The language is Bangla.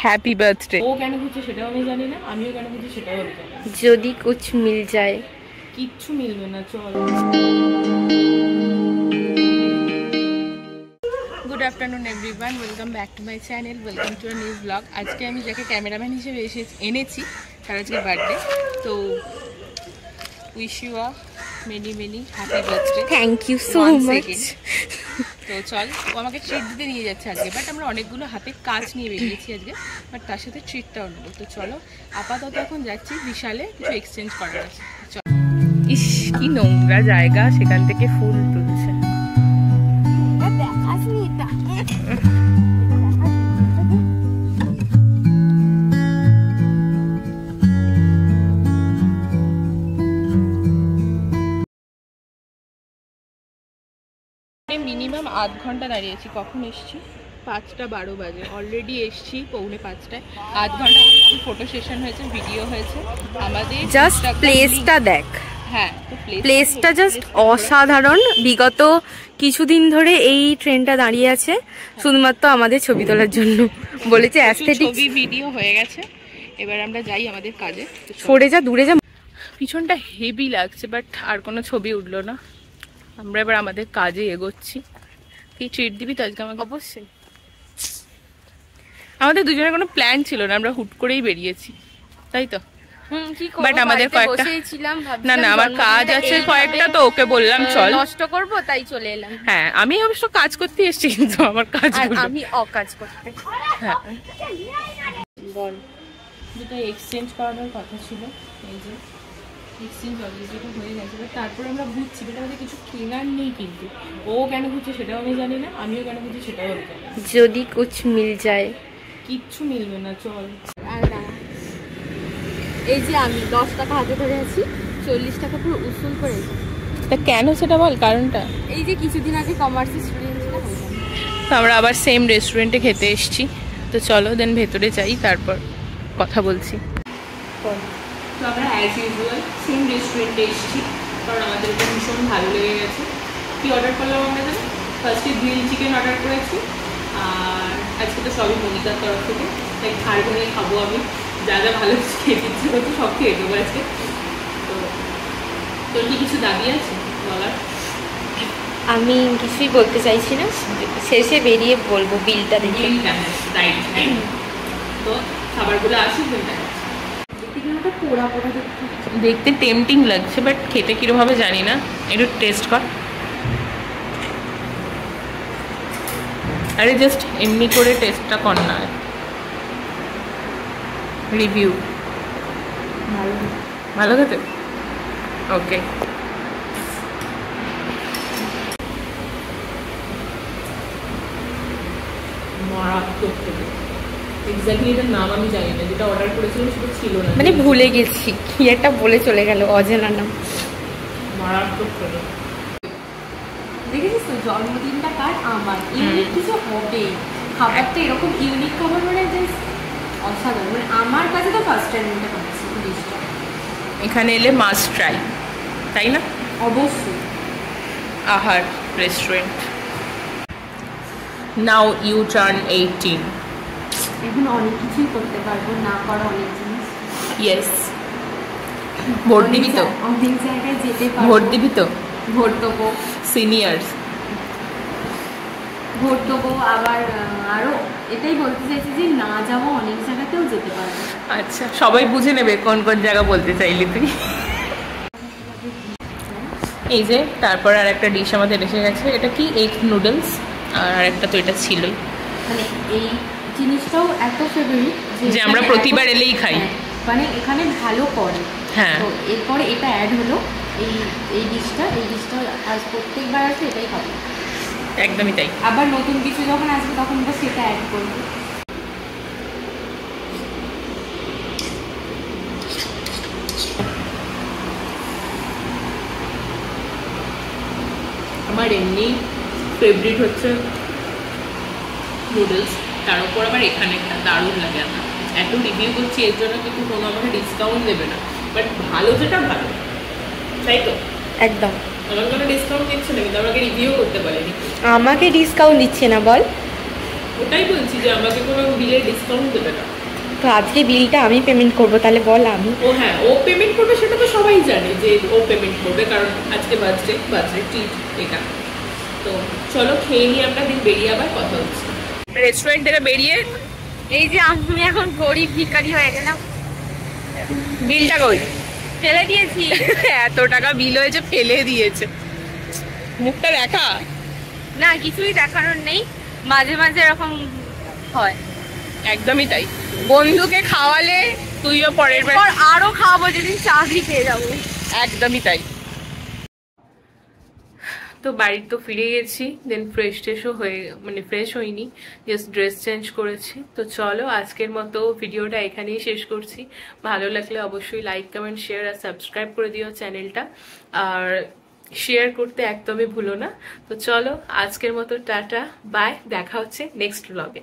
Happy birthday. वो কেন খুঁজছে সেটাও আমি জানি না, আমিও কেন খুঁজছি সেটাও আমি জানি না। যদি कुछ मिल जाए, কিচ্ছু মিলবে না। চল। Good afternoon everyone, welcome back to my channel, welcome to a new blog. আজকে আমি যাকে ক্যামেরাম্যান হিসেবে এনেছি তার আজকে বার্থডে, তো wish you a many many happy birthday. Thank you so much. তো চল, ও আমাকে ট্রিট দিতে নিয়ে যাচ্ছে আজকে, বাট আমরা অনেকগুলো হাতে কাজ নিয়ে বেরিয়েছি আজকে, বাট তার সাথে ট্রিটটাও নেবো। তো চলো, আপাতত এখন যাচ্ছি বিশালে, কিছু এক্সচেঞ্জ করার আছে। চলো। ইস, কি নোংরা জায়গা, সেখান থেকে ফুল তুলছে। মিনিমাম আধ ঘন্টা দাঁড়িয়েছি। কখন এসছি? 5:12 বাজে। অলরেডি এসছি 4:45। আধ ঘন্টা করে ফটো সেশন হয়েছে, ভিডিও হয়েছে আমাদের। জাস্ট প্লেসটা দেখ। হ্যাঁ, প্লেসটা জাস্ট অসাধারণ। বিগত কিছুদিন ধরে এই ট্রেনটা দাঁড়িয়ে আছে শুধুমাত্র আমাদের ছবি তোলার জন্য। বলেছে অ্যাস্থেটিক ছবি ভিডিও হয়ে গেছে, এবার আমরা যাই আমাদের কাজে। সরে যা, দূরে যা। পিছনটা হেভি লাগছে, বাট আর কোনো ছবি উঠলো না। আমরা এবার আমাদের কাজে এগোচ্ছি। কি ট্রিট দিবি তো আজকে আমাকে? অবশ্যই। আমাদের দুজনের কোনো প্ল্যান ছিল না, আমরা হুট করেই বেরিয়েছি, তাই তো। বাট আমাদের কয়েকটা না আমার কাজ আছে কয়েকটা, তো ওকে বললাম চল, নষ্ট করব তাই চলে এলাম। হ্যাঁ, আমি অবশ্য কাজ করতে এসেছি, কিন্তু আমার কাজ আমি অকাজ করতে। হ্যাঁ বল, যেটা এক্সচেঞ্জ করানোর কথা ছিল, এই যে এক্সচেঞ্জ অলরেডি হয়ে গেছে, বাট তারপরে আমরা বুঝছি এটা আমাদের কিছু কেনার নেই। কিন্তু ও কেন খুঁজছে সেটাও আমি জানি না, আমিও কেন খুঁজছি সেটাও আমি জানি না। যদি कुछ मिल जाए, কিচ্ছু মিলবে না। চল। এই যে আমি 10 টাকা হাতে ধরে আছি, 40 টাকা পুরো উসুল করে। তা কেন সেটা বল, কারণটা। এই যে কিছুদিন আগে কমার্সের স্টুডেন্ট ছিল, তো আমরা আবার সেম রেস্টুরেন্টে খেতে এসেছি। তো চলো দেন ভেতরে যাই, তারপর কথা বলছি। তো আমরা অ্যাজ ইউজুয়াল সেম রেস্টুরেন্টে এসেছি, কারণ আমাদের এটা ভীষণ ভালো লেগে গেছে। কী অর্ডার করলাম আমরা? জানি ফার্স্টে গ্রিল চিকেন অর্ডার করেছি, আর আজকে তো সবই মনিকার তরফ থেকে, তাই ঘাড় ভরে খাবো আমি। যা যা ভালো কিছু খেয়ে দিচ্ছে তো সব খেয়ে দেবো আজকে। তো তোর কি কিছু দাবি আছে বলার? আমি কিছুই বলতে চাইছি না, শেষে বেরিয়ে বলবো বিলটা দেখে। তো খাবারগুলো আসুক, দেখতে টেম্পটিং লাগছে, বাট খেতে কিরকম হবে জানি না। একটু টেস্ট কর। আরে জাস্ট এমনি করে টেস্টটা কর না। রিভিউ ভালো খেতে? ওকে। মারাত্মক খেতে। এক্স্যাক্টলি এটার নাম আমি জানি না, যেটা অর্ডার করেছিলাম সেটা ছিল না, মানে ভুলে গেছি কি একটা বলে চলে গেল, অজানা নাম। মারাত্মক খেতে। দেখেছিস তো, জন্মদিনটা কার? আমার। ইউনিক কিছু হবে, খাবারটা এরকম ইউনিক খাবার, মানে জাস্ট অসাধারণ। মানে আমার কাছে তো ফার্স্ট টাইম এটা পাচ্ছি ডিশটা। এখানে এলে মাস্ট ট্রাই, তাই না? অবশ্যই। আহার রেস্টুরেন্ট। Now you turn 18। এখন অনেক কিছুই করতে পারবো, না করা অনেক জিনিস। ইয়েস। ভোট দিবি তো? অনেক জায়গায় যেতে পারবো। ভোট দিবি তো? ভোট দেবো। সিনিয়র্স ভোট দেবো। আবার আরও এটাই বলতে চাইছি যে না যাবো অনেক জায়গাতেও যেতে পারবো। আচ্ছা, সবাই বুঝে নেবে কোন কোন জায়গা বলতে চাইলি তুই। এই যে তারপর আর একটা ডিশ আমাদের এসে গেছে। এটা কি? Egg noodles. আর একটা তো এটা ছিলই। মানে এই জিনিসটাও এত ফেভারিট যে আমরা প্রতিবার এলেই খাই। মানে এখানে ভালো করে। হ্যাঁ, তো এরপরে এটা অ্যাড হলো, এই ডিশটা আজ প্রত্যেকবার আসবে এটাই খাবো। একদমই তাই। আবার নতুন কিছু যখন আসবে তখন তো সেটা অ্যাড করবো। আমার এমনি ফেভারিট হচ্ছে নুডলস, তার উপর আবার এখানে একটা দারুণ লাগে। আমার এত রিভিউ করছি এর জন্য, কিন্তু কোনো আমাকে ডিসকাউন্ট দেবে না, বাট ভালো যেটা ভালো, তাই তো? একদম। আমার কোনো ডিসকাউন্ট দিচ্ছে না, কিন্তু আমাকে রিভিউ করতে পারেনি। আমাকে ডিসকাউন্ট দিচ্ছে না বল? ওটাই বলছি যে আমাকে কোনো বিলের ডিসকাউন্ট দেবে না। তো আজকে বিলটা আমি পেমেন্ট করবো, তাহলে বল আমি। ও হ্যাঁ, ও পেমেন্ট করবে, সেটা তো সবাই জানে যে ও পেমেন্ট করবে, কারণ আজকে বার্থডে ট্রিট এটা। তো চলো খেয়ে নিয়ে আমরা দিন বেরিয়ে আবার কথা হচ্ছে। রেস্টুরেন্ট থেকে বেরিয়ে এই যে আমি এখন গরিব ভিখারি হয়ে গেলাম। বিলটা কই? ফেলে দিয়েছি। এত টাকা বিল হয়েছে, ফেলে দিয়েছে। মুখটা দেখা। না, কিছুই দেখানোর নেই, মাঝে মাঝে এরকম হয়। একদমই তাই, বন্ধুকে খাওয়ালে তুইও পরের বার আরো খাওয়াবো যেদিন চাকরি পেয়ে যাবো। একদমই তাই। তো বাড়ি তো ফিরে গেছি, দেন ফ্রেশও হয়ে, মানে ফ্রেশ হইনি, জাস্ট ড্রেস চেঞ্জ করেছি। তো চলো আজকের মতো ভিডিওটা এখানেই শেষ করছি। ভালো লাগলে অবশ্যই লাইক, কমেন্ট, শেয়ার আর সাবস্ক্রাইব করে দিও চ্যানেলটা, আর শেয়ার করতে একদমই ভুলো না। তো চলো আজকের মতো টাটা, বাই, দেখা হচ্ছে নেক্সট ব্লগে।